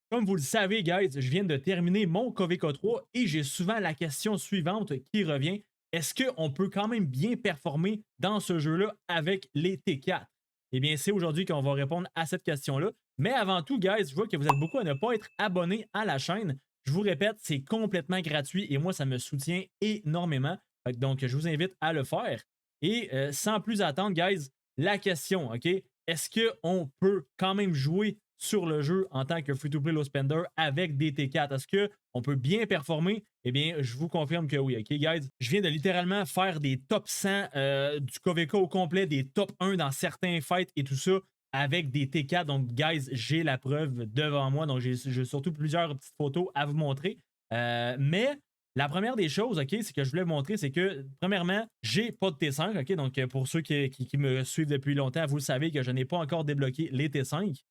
Comme vous le savez, guys, je viens de terminer mon KVK 3 et j'ai souvent la question suivante qui revient. Est-ce qu'on peut quand même bien performer dans ce jeu-là avec les T4? Eh bien, c'est aujourd'hui qu'on va répondre à cette question-là. Mais avant tout, guys, je vois que vous êtes beaucoup à ne pas être abonnés à la chaîne. Je vous répète, c'est complètement gratuit et moi, ça me soutient énormément. Donc, je vous invite à le faire. Et sans plus attendre, guys, la question, OK? Est-ce qu'on peut quand même jouer sur le jeu en tant que free-to-play low spender avec des T4? Est-ce qu'on peut bien performer? Eh bien, je vous confirme que oui. OK, guys? Je viens de littéralement faire des top 100 du KVK au complet, des top 1 dans certains fights et tout ça avec des T4. Donc, guys, j'ai la preuve devant moi. Donc, j'ai surtout plusieurs petites photos à vous montrer. Mais la première des choses, OK, c'est que je voulais vous montrer, c'est que, premièrement, j'ai pas de T5, OK? Donc, pour ceux qui me suivent depuis longtemps, vous le savez que je n'ai pas encore débloqué les T5.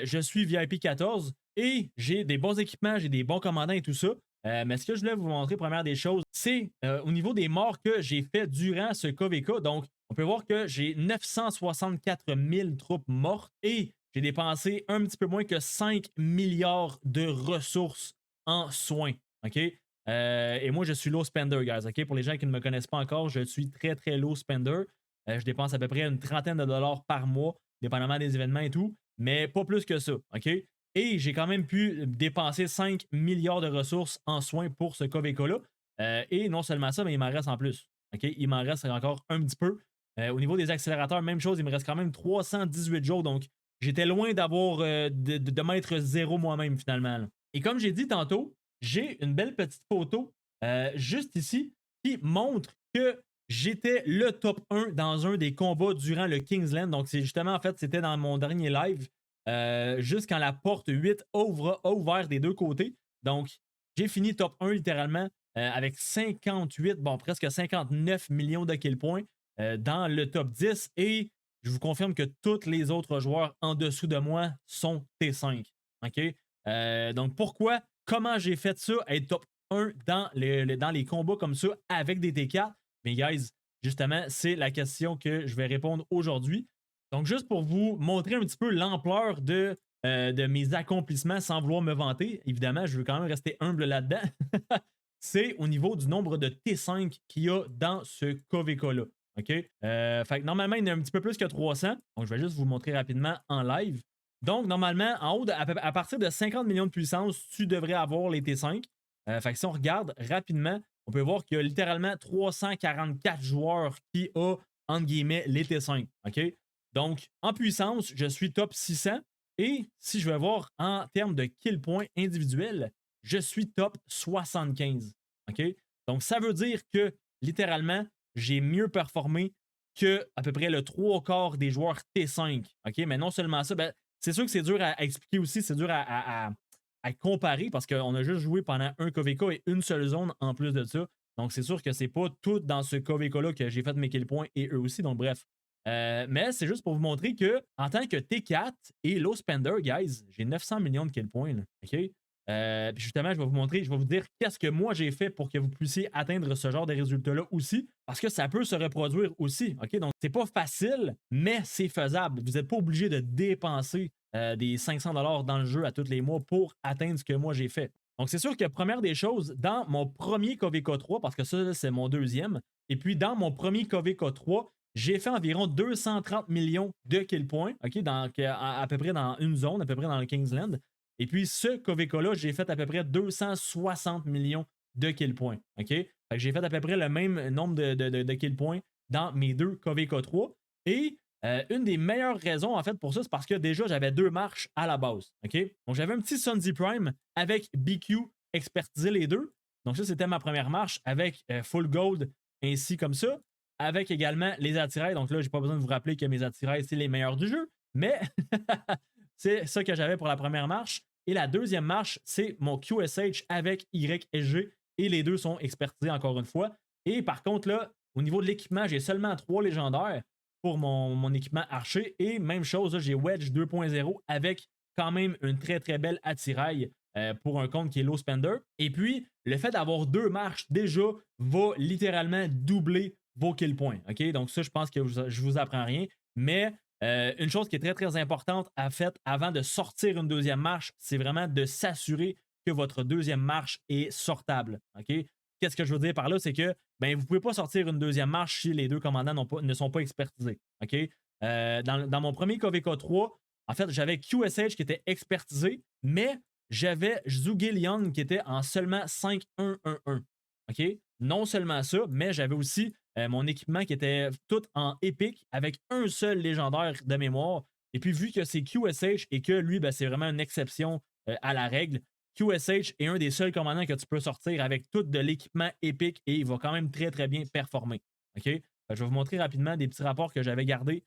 Je suis VIP 14 et j'ai des bons équipements, j'ai des bons commandants et tout ça. Mais ce que je voulais vous montrer, première des choses, c'est au niveau des morts que j'ai fait durant ce KVK. Donc, on peut voir que j'ai 964 000 troupes mortes et j'ai dépensé un petit peu moins que 5 milliards de ressources en soins. OK? Et moi, je suis low spender, guys. OK? Pour les gens qui ne me connaissent pas encore, je suis très, très low spender. Je dépense à peu près une trentaine de dollars par mois, dépendamment des événements et tout, mais pas plus que ça. OK? Et j'ai quand même pu dépenser 5 milliards de ressources en soins pour ce KVK-là. Et non seulement ça, mais il m'en reste en plus. OK? Il m'en reste encore un petit peu. Au niveau des accélérateurs, même chose, il me reste quand même 318 jours. Donc, j'étais loin d'avoir de mettre zéro moi-même finalement, là. Et comme j'ai dit tantôt, j'ai une belle petite photo juste ici qui montre que j'étais le top 1 dans un des combats durant le Kingsland. Donc, c'est justement, en fait, c'était dans mon dernier live, juste quand la porte 8 a ouvert des deux côtés. Donc, j'ai fini top 1 littéralement avec 58, bon, presque 59 millions de kill points dans le top 10. Et je vous confirme que tous les autres joueurs en dessous de moi sont T5. OK? Donc, pourquoi? Comment j'ai fait ça, être top 1 dans les combats comme ça avec des T4? Mais guys, justement, c'est la question que je vais répondre aujourd'hui. Donc, juste pour vous montrer un petit peu l'ampleur de mes accomplissements sans vouloir me vanter, évidemment, je veux quand même rester humble là-dedans. C'est au niveau du nombre de T5 qu'il y a dans ce KVK-là. OK? Fait que normalement, il y en a un petit peu plus que 300. Donc, je vais juste vous montrer rapidement en live. Donc, normalement, en haut, à partir de 50 millions de puissance, tu devrais avoir les T5. Fait que si on regarde rapidement, on peut voir qu'il y a littéralement 344 joueurs qui ont, entre guillemets, les T5. OK? Donc, en puissance, je suis top 600. Et si je vais voir en termes de kill points individuels, je suis top 75. OK? Donc, ça veut dire que littéralement, j'ai mieux performé que à peu près le 3 quarts des joueurs T5. OK? Mais non seulement ça, ben, c'est sûr que c'est dur à expliquer aussi, c'est dur à comparer parce qu'on a juste joué pendant un KVK et une seule zone en plus de ça. Donc, c'est sûr que c'est pas tout dans ce KVK-là que j'ai fait mes kill points et eux aussi. Donc, bref. Mais c'est juste pour vous montrer que en tant que T4 et low spender, guys, j'ai 900 millions de kill points. Là, OK? Puis justement, je vais vous montrer, je vais vous dire qu'est-ce que moi j'ai fait pour que vous puissiez atteindre ce genre de résultats-là aussi, parce que ça peut se reproduire aussi. OK? Donc, c'est pas facile, mais c'est faisable. Vous n'êtes pas obligé de dépenser des 500 dans le jeu à tous les mois pour atteindre ce que moi j'ai fait. Donc, c'est sûr que première des choses, dans mon premier KVK 3, parce que ça, c'est mon deuxième, et puis dans mon premier KVK 3, j'ai fait environ 230 millions de kill points, OK, à peu près dans une zone, à peu près dans le Kingsland. Et puis, ce KVK-là, j'ai fait à peu près 260 millions de kill points. OK? Fait que j'ai fait à peu près le même nombre de kill points dans mes deux KVK 3. Et une des meilleures raisons, en fait, pour ça, c'est parce que déjà, j'avais deux marches à la base. OK? Donc, j'avais un petit Sunzy Prime avec BQ expertisé les deux. Donc, ça, c'était ma première marche avec Full Gold ainsi comme ça. Avec également les attirails. Donc là, j'ai pas besoin de vous rappeler que mes attirails, c'est les meilleurs du jeu. Mais c'est ça que j'avais pour la première marche. Et la deuxième marche, c'est mon QSH avec YSG. Et les deux sont expertisés encore une fois. Et par contre, là, au niveau de l'équipement, j'ai seulement 3 légendaires pour mon équipement archer. Et même chose, j'ai Wedge 2.0 avec quand même une très très belle attirail pour un compte qui est low spender. Et puis, le fait d'avoir deux marches déjà va littéralement doubler vos kill points. OK? Donc, ça, je pense que je vous apprends rien. Mais Une chose qui est très, très importante à faire avant de sortir une deuxième marche, c'est vraiment de s'assurer que votre deuxième marche est sortable. OK? Qu'est-ce que je veux dire par là? C'est que ben, vous ne pouvez pas sortir une deuxième marche si les deux commandants ne sont pas expertisés. OK? Dans mon premier KVK 3, en fait, j'avais QSH qui était expertisé, mais j'avais Zhuge Liang qui était en seulement 5-1-1-1. OK? Non seulement ça, mais j'avais aussi mon équipement qui était tout en épique avec un seul légendaire de mémoire. Et puis, vu que c'est QSH et que lui, ben, c'est vraiment une exception à la règle, QSH est un des seuls commandants que tu peux sortir avec tout de l'équipement épique et il va quand même très, très bien performer. OK? Je vais vous montrer rapidement des petits rapports que j'avais gardés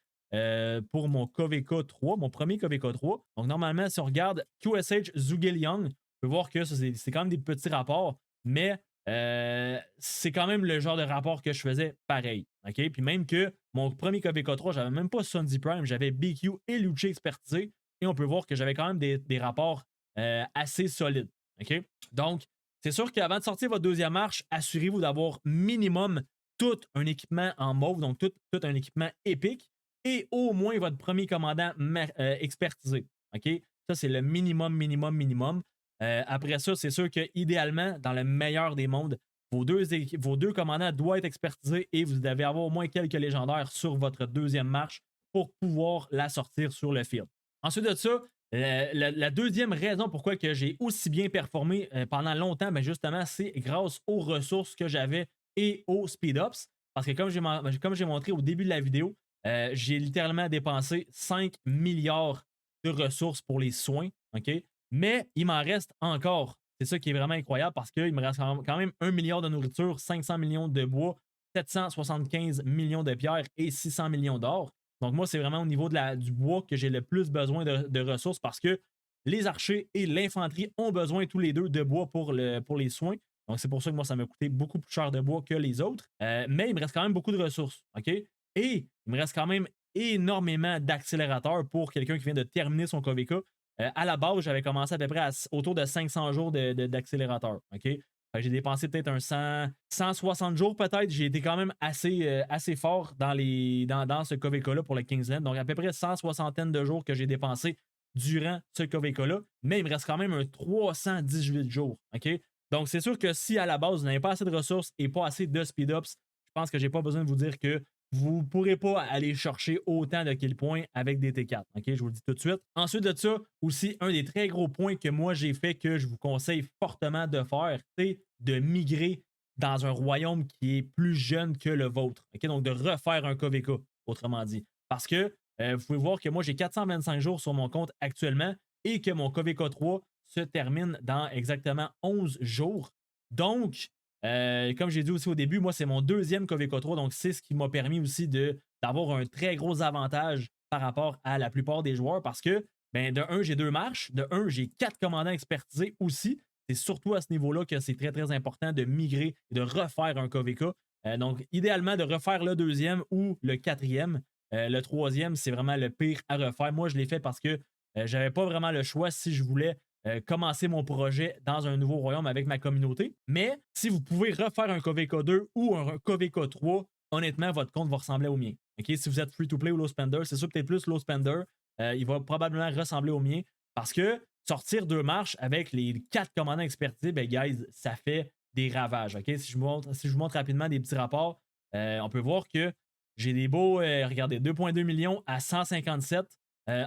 pour mon KVK 3, mon premier KVK 3. Donc, normalement, si on regarde QSH Zhuge Liang, on peut voir que c'est quand même des petits rapports, mais c'est quand même le genre de rapport que je faisais pareil. OK? Puis même que mon premier KVK 3, j'avais même pas Sunzy Prime, j'avais BQ et Luchi expertisé. Et on peut voir que j'avais quand même des rapports assez solides. OK? Donc, c'est sûr qu'avant de sortir votre deuxième marche, assurez-vous d'avoir minimum tout un équipement en mauve, donc tout un équipement épique, et au moins votre premier commandant expertisé. OK? Ça, c'est le minimum, minimum, minimum. Après ça, c'est sûr que idéalement, dans le meilleur des mondes, vos deux commandants doivent être expertisés et vous devez avoir au moins quelques légendaires sur votre deuxième marche pour pouvoir la sortir sur le field. Ensuite de ça, la deuxième raison pourquoi j'ai aussi bien performé pendant longtemps, ben justement, c'est grâce aux ressources que j'avais et aux speed-ups. Parce que comme j'ai montré au début de la vidéo, j'ai littéralement dépensé 5 milliards de ressources pour les soins. OK? Mais il m'en reste encore. C'est ça qui est vraiment incroyable parce qu'il me reste quand même 1 milliard de nourriture, 500 millions de bois, 775 millions de pierres et 600 millions d'or. Donc, moi, c'est vraiment au niveau du bois que j'ai le plus besoin de ressources parce que les archers et l'infanterie ont besoin tous les deux de bois pour les soins. Donc, c'est pour ça que moi, ça m'a coûté beaucoup plus cher de bois que les autres. Mais il me reste quand même beaucoup de ressources. OK? Et il me reste quand même énormément d'accélérateurs pour quelqu'un qui vient de terminer son KVK. À la base, j'avais commencé à peu près autour de 500 jours d'accélérateur. OK? J'ai dépensé peut-être un 160 jours peut-être. J'ai été quand même assez fort dans ce KVK-là pour le Kingsland. Donc, à peu près 160 de jours que j'ai dépensé durant ce KVK-là. Mais il me reste quand même un 318 jours. OK? Donc, c'est sûr que si à la base, vous n'avez pas assez de ressources et pas assez de speed-ups, je pense que j'ai pas besoin de vous dire que vous ne pourrez pas aller chercher autant de kill points avec des T4. OK, je vous le dis tout de suite. Ensuite de ça, aussi, un des très gros points que moi j'ai fait que je vous conseille fortement de faire, c'est de migrer dans un royaume qui est plus jeune que le vôtre. OK, donc de refaire un KVK, autrement dit. Parce que vous pouvez voir que moi j'ai 425 jours sur mon compte actuellement et que mon KVK 3 se termine dans exactement 11 jours. Donc, comme j'ai dit aussi au début, moi, c'est mon deuxième KVK 3, donc c'est ce qui m'a permis aussi d'avoir un très gros avantage par rapport à la plupart des joueurs parce que, ben, de un, j'ai deux marches, de un, j'ai quatre commandants expertisés aussi. C'est surtout à ce niveau-là que c'est très, très important de migrer et de refaire un KVK. Donc, idéalement, de refaire le deuxième ou le quatrième. Le troisième, c'est vraiment le pire à refaire. Moi, je l'ai fait parce que j'avais pas vraiment le choix si je voulais commencer mon projet dans un nouveau royaume avec ma communauté. Mais si vous pouvez refaire un KVK 2 ou un KVK 3, honnêtement, votre compte va ressembler au mien. OK? Si vous êtes free-to-play ou low spender, c'est sûr peut-être plus low spender, il va probablement ressembler au mien parce que sortir deux marches avec les quatre commandants expertisés, ben guys, ça fait des ravages. OK? Si je vous montre rapidement des petits rapports, on peut voir que j'ai des beaux, regardez, 2,2 millions à 157.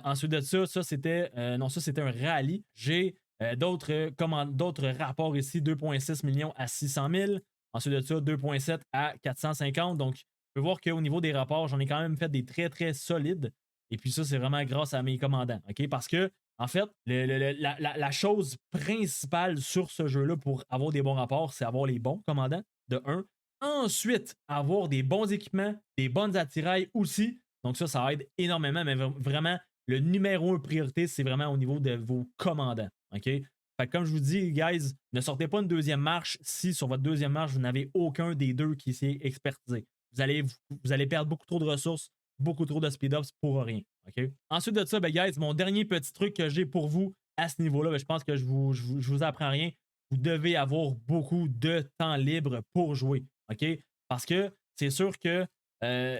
Ensuite de ça, c'était un rallye. J'ai d'autres rapports ici, 2,6 millions à 600 000. Ensuite de ça, 2,7 à 450. Donc, on peut voir qu'au niveau des rapports, j'en ai quand même fait des très, très solides. Et puis ça, c'est vraiment grâce à mes commandants. OK? Parce que, en fait, la chose principale sur ce jeu-là pour avoir des bons rapports, c'est avoir les bons commandants, de un. Ensuite, avoir des bons équipements, des bonnes attirails aussi. Donc ça aide énormément, mais vraiment, le numéro un priorité, c'est vraiment au niveau de vos commandants. OK? Fait que comme je vous dis, guys, ne sortez pas une deuxième marche si sur votre deuxième marche, vous n'avez aucun des deux qui s'est expertisé. Vous allez perdre beaucoup trop de ressources, beaucoup trop de speed-ups pour rien. OK? Ensuite de ça, ben, guys, mon dernier petit truc que j'ai pour vous à ce niveau-là, ben, je pense que je vous apprends rien. Vous devez avoir beaucoup de temps libre pour jouer. OK? Parce que c'est sûr que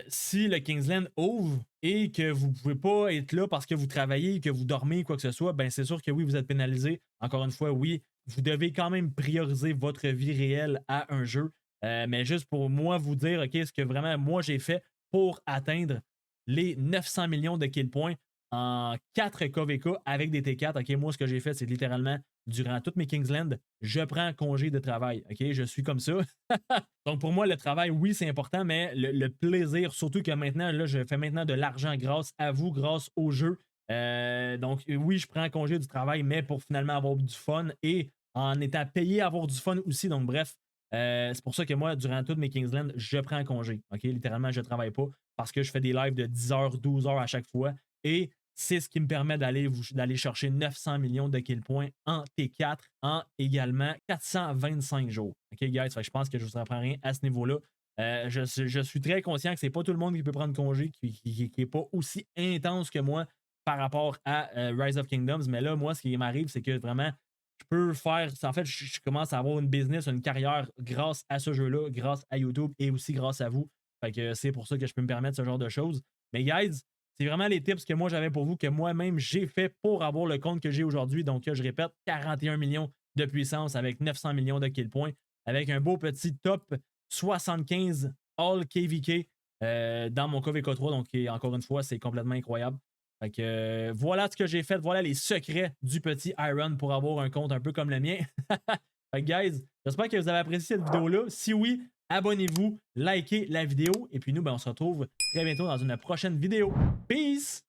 Si le Kingsland ouvre et que vous ne pouvez pas être là parce que vous travaillez, que vous dormez, quoi que ce soit, ben c'est sûr que oui, vous êtes pénalisé. Encore une fois, oui, vous devez quand même prioriser votre vie réelle à un jeu. Mais juste pour moi vous dire, OK, ce que vraiment moi j'ai fait pour atteindre les 900 millions de kill points en 4 KVK avec des T4. OK, moi ce que j'ai fait, c'est littéralement durant toutes mes Kingsland, je prends congé de travail. OK, je suis comme ça. Donc pour moi, le travail, oui, c'est important, mais le plaisir, surtout que maintenant, là, je fais maintenant de l'argent grâce à vous, grâce au jeu. Donc oui, je prends congé du travail, mais pour finalement avoir du fun et en étant payé à avoir du fun aussi. Donc bref, c'est pour ça que moi, durant toutes mes Kingsland, je prends congé. OK, littéralement, je ne travaille pas parce que je fais des lives de 10 heures, 12 heures à chaque fois. Et c'est ce qui me permet d'aller chercher 900 millions de kill points en T4 en également 425 jours. OK, guys? Je pense que je vous apprends rien à ce niveau-là. Je suis très conscient que c'est pas tout le monde qui peut prendre congé, qui n'est pas aussi intense que moi par rapport à Rise of Kingdoms. Mais là, moi, ce qui m'arrive, c'est que vraiment, je peux faire. En fait, je commence à avoir une business, une carrière grâce à ce jeu-là, grâce à YouTube et aussi grâce à vous. Fait que c'est pour ça que je peux me permettre ce genre de choses. Mais, guys, c'est vraiment les tips que moi j'avais pour vous, que moi-même j'ai fait pour avoir le compte que j'ai aujourd'hui. Donc, je répète, 41 millions de puissance avec 900 millions de kill points, avec un beau petit top 75 All KVK dans mon KVK3. Donc, encore une fois, c'est complètement incroyable. Fait que voilà ce que j'ai fait. Voilà les secrets du petit Iron pour avoir un compte un peu comme le mien. Fait que, guys, j'espère que vous avez apprécié cette vidéo-là. Si oui, abonnez-vous, likez la vidéo. Et puis nous, ben, on se retrouve très bientôt dans une prochaine vidéo. Peace!